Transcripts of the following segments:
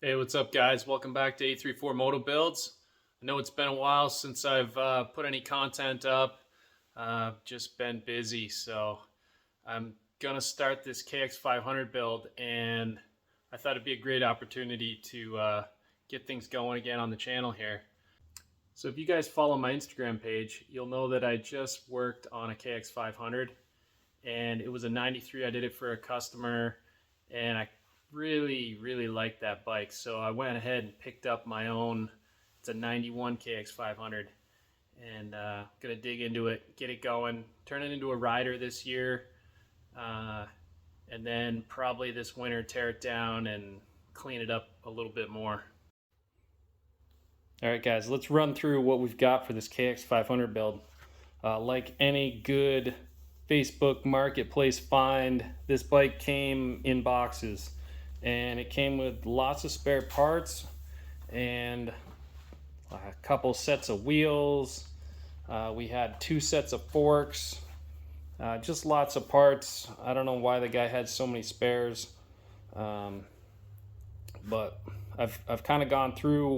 Hey, what's up, guys? Welcome back to 834 Moto Builds. I know it's been a while since I've put any content up. Just been busy, so I'm gonna start this KX500 build, and I thought it'd be a great opportunity to get things going again on the channel here. So if you guys follow my Instagram page, you'll know that I just worked on a KX500, and it was a 93. I did it for a customer, and I really liked that bike, so I went ahead and picked up my own. It's a 91 KX500, and gonna dig into it, get it going, turn it into a rider this year, and then probably this winter tear it down and clean it up a little bit more. All right, guys, let's run through what we've got for this KX500 build. Like any good Facebook marketplace find, this bike came in boxes, and it came with lots of spare parts and a couple sets of wheels. We had 2 sets of forks, just lots of parts. I don't know why the guy had so many spares, but I've kind of gone through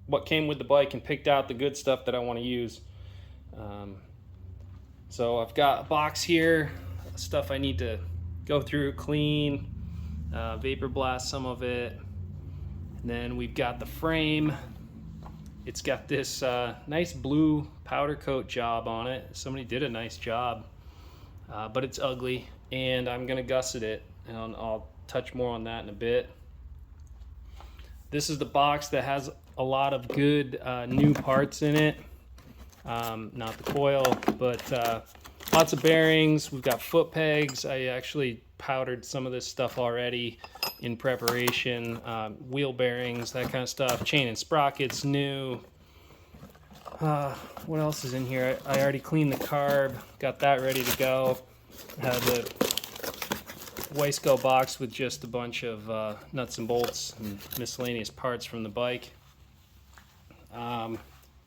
what came with the bike and picked out the good stuff that I want to use. So I've got a box here, stuff I need to go through, clean, vapor blast some of it. And then we've got the frame. It's got this nice blue powder coat job on it. Somebody did a nice job, but it's ugly, and I'm gonna gusset it, and I'll touch more on that in a bit. This is the box that has a lot of good new parts in it. Not the coil, but lots of bearings. We've got foot pegs. I actually powdered some of this stuff already in preparation. Wheel bearings, that kind of stuff. Chain and sprockets, new. What else is in here? I already cleaned the carb, got that ready to go. Have the Weisco box with just a bunch of nuts and bolts and miscellaneous parts from the bike.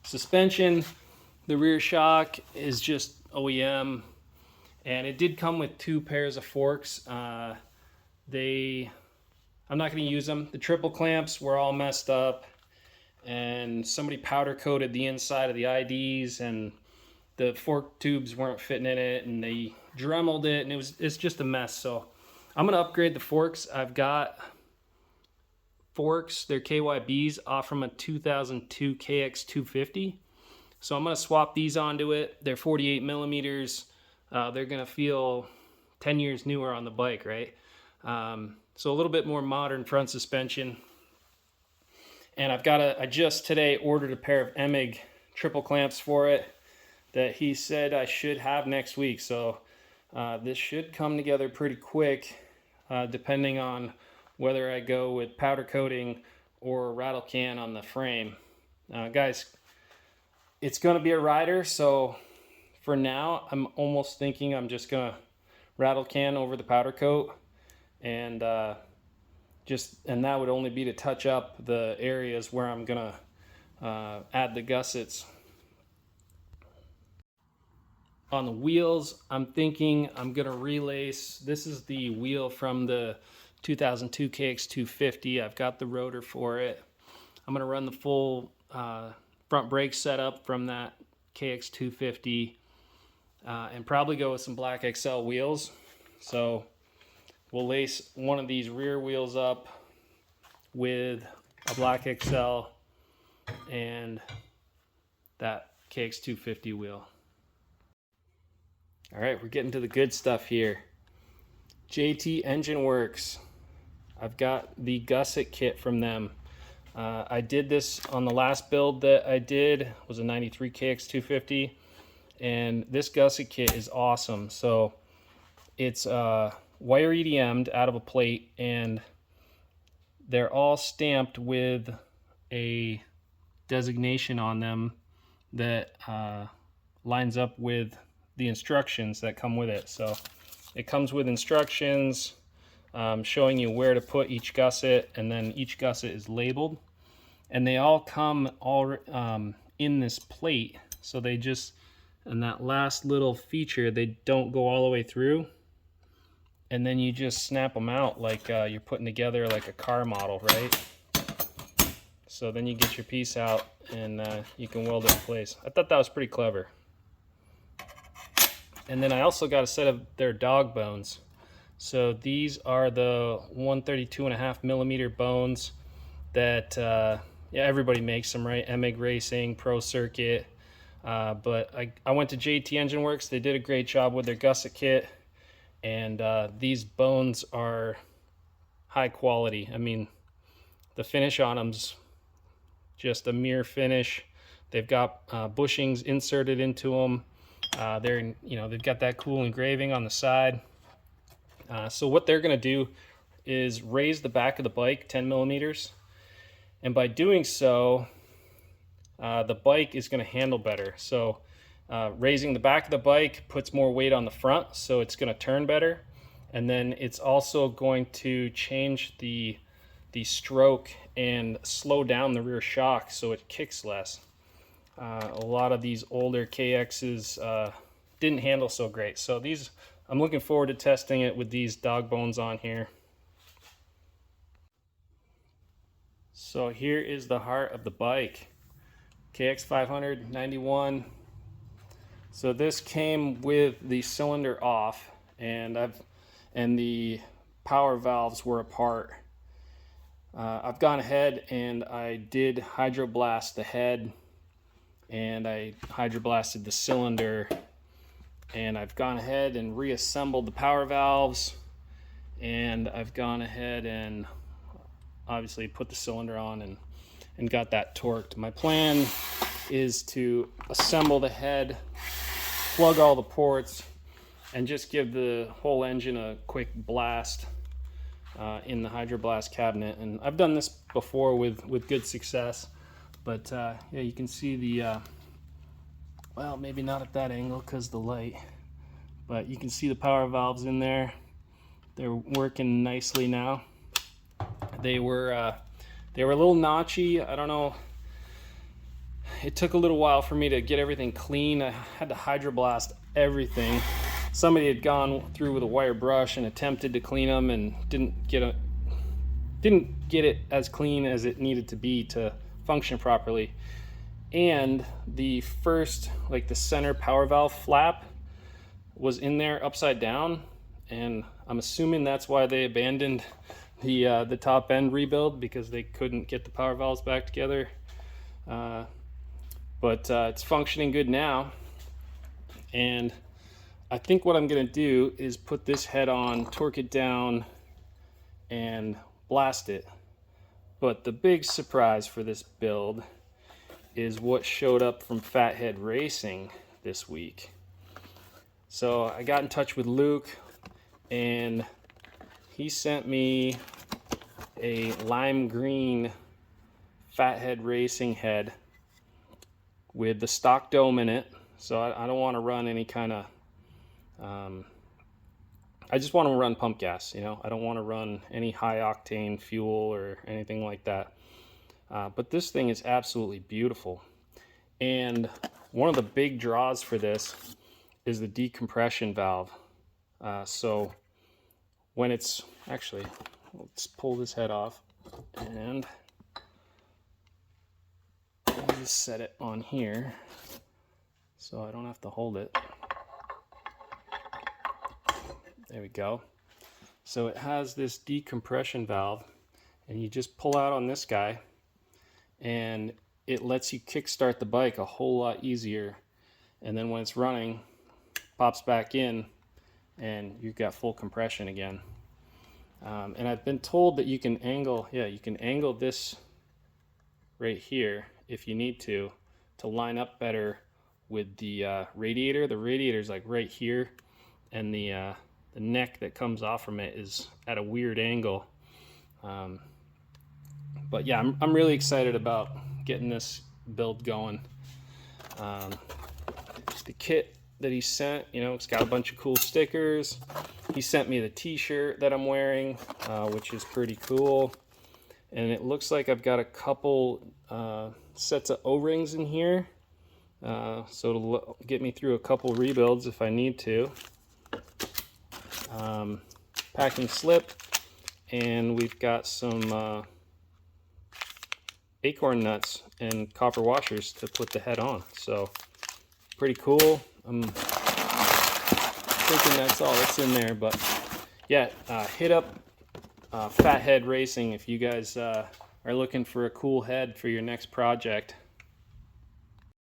Suspension, the rear shock is just OEM, and it did come with 2 pairs of forks. I'm not going to use them. The triple clamps were all messed up, and somebody powder coated the inside of the IDs, and the fork tubes weren't fitting in it, and they dremeled it, and it's just a mess. So I'm going to upgrade the forks. I've got forks, they're KYBs, off from a 2002 KX250. So I'm going to swap these onto it. They're 48 millimeters. They're going to feel 10 years newer on the bike, right? So a little bit more modern front suspension. And I just today ordered a pair of Emig triple clamps for it that he said I should have next week. So this should come together pretty quick, depending on whether I go with powder coating or rattle can on the frame. Guys, it's going to be a rider, so for now I'm almost thinking I'm just going to rattle can over the powder coat, and that would only be to touch up the areas where I'm going to add the gussets. On the wheels, I'm thinking I'm going to relace. This is the wheel from the 2002 KX250. I've got the rotor for it. I'm going to run the full front brake setup from that KX250, and probably go with some black XL wheels. So we'll lace one of these rear wheels up with a black XL and that KX250 wheel. All right, we're getting to the good stuff here. JT Engine Works. I've got the gusset kit from them. I did this on the last build that I did. It was a 93 KX250, and this gusset kit is awesome. So it's wire EDM'd out of a plate, and they're all stamped with a designation on them that lines up with the instructions that come with it. So it comes with instructions showing you where to put each gusset, and then each gusset is labeled, and they all come in this plate. So they just, and that last little feature, they don't go all the way through, and then you just snap them out like you're putting together like a car model, right? So then you get your piece out and you can weld it in place. I thought that was pretty clever. And then I also got a set of their dog bones. So these are the 132.5 millimeter bones that yeah, everybody makes them, right? MEG Racing, Pro Circuit. But I went to JT Engine Works. They did a great job with their gusset kit. And these bones are high quality. I mean, the finish on them's just a mirror finish. They've got bushings inserted into them. They've got that cool engraving on the side. So what they're going to do is raise the back of the bike 10 millimeters. And by doing so, the bike is going to handle better. So raising the back of the bike puts more weight on the front, so it's going to turn better. And then it's also going to change the stroke and slow down the rear shock so it kicks less. A lot of these older KXs didn't handle so great. So these, I'm looking forward to testing it with these dog bones on here. So here is the heart of the bike. KX500 91. So this came with the cylinder off, and the power valves were apart. I've gone ahead and I did hydroblast the head, and I hydroblasted the cylinder, and I've gone ahead and reassembled the power valves, and I've gone ahead and obviously put the cylinder on and got that torqued. My plan is to assemble the head, plug all the ports, and just give the whole engine a quick blast in the hydroblast cabinet. And I've done this before with good success, but yeah, you can see the well, maybe not at that angle because the light, but you can see the power valves in there. They're working nicely now. They were a little notchy. I don't know. It took a little while for me to get everything clean. I had to hydroblast everything. Somebody had gone through with a wire brush and attempted to clean them and didn't get it as clean as it needed to be to function properly. And the first, like the center power valve flap was in there upside down, and I'm assuming that's why they abandoned the top end rebuild, because they couldn't get the power valves back together. But it's functioning good now, and I think what I'm gonna do is put this head on, torque it down, and blast it. But the big surprise for this build is what showed up from Phathead Racing this week. So I got in touch with Luke, and he sent me a lime green Phathead Racing head with the stock dome in it. So I don't want to run any kind of I just want to run pump gas, you know. I don't want to run any high octane fuel or anything like that. But this thing is absolutely beautiful. And one of the big draws for this is the decompression valve. So when it's actually, let's pull this head off, and I'll just set it on here so I don't have to hold it. There we go. So it has this decompression valve, and you just pull out on this guy, and it lets you kickstart the bike a whole lot easier. And then when it's running, pops back in, and you've got full compression again. And I've been told that you can angle, you can angle this right here if you need to line up better with the radiator. The radiator is like right here, and the neck that comes off from it is at a weird angle. But yeah, I'm really excited about getting this build going. The kit that he sent, you know, it's got a bunch of cool stickers. He sent me the t-shirt that I'm wearing, which is pretty cool. And it looks like I've got a couple sets of O-rings in here. So it'll get me through a couple rebuilds if I need to. Packing slip, and we've got some acorn nuts and copper washers to put the head on. So pretty cool. I'm thinking that's all that's in there, but yeah, hit up Phathead Racing if you guys are looking for a cool head for your next project.